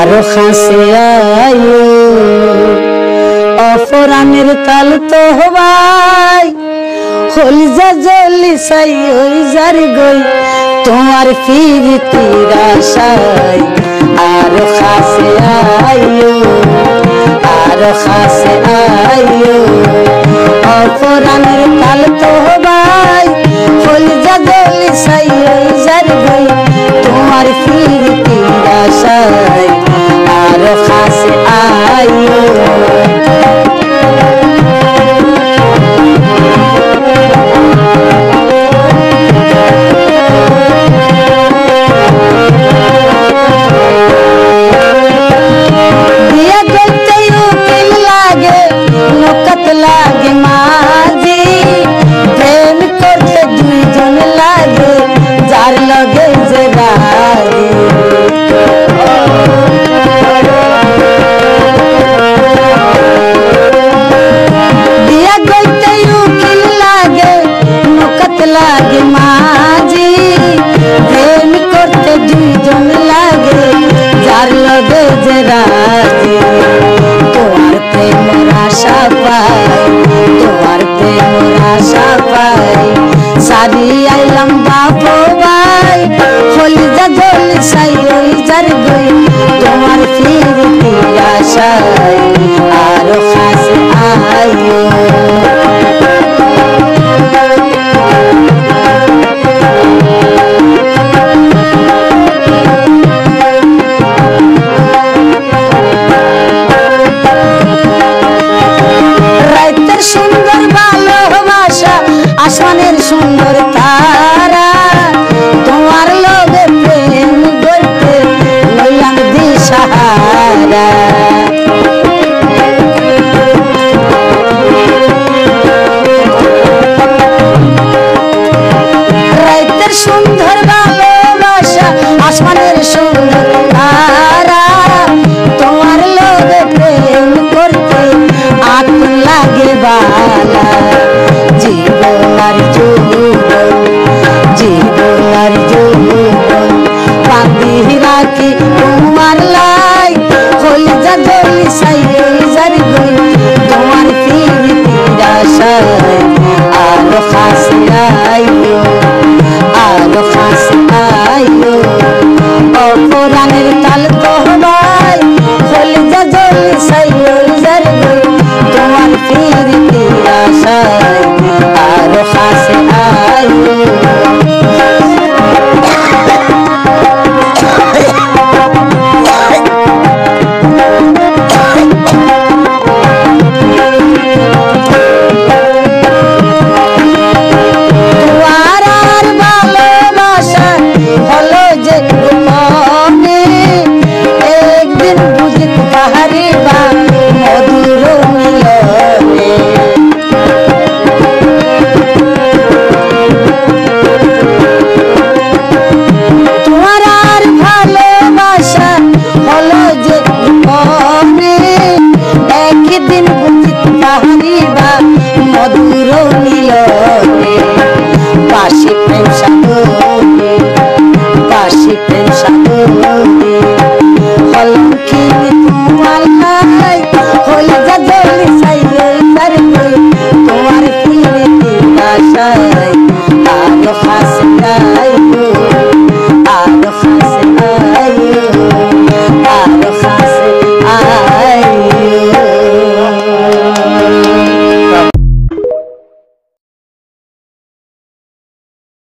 আরো খাসে আয়ো অপরাণের তাল তো হবাই হলি যা জলি সাই ওই যার গই তোমার প্রীতির আশায় আরো খাসে আয়ো আরো খাসে আয়ো অপরাণের তাল তো হবাই হলি যা জলি সাই ওই যার গই তোমার প্রীতির আশায় আরো খাসে আয়ো সারি আইলাম বাবু ভাই হলি যা জলি সাই ওই যার গই তোমার প্রীতির আশায় আরো খাসে আয়ো রাইতের সুন্দর ভালোবাসা আসমানের সুন্দর তারা তোমার লগে প্রেম করতে লইলাম দিশাহারা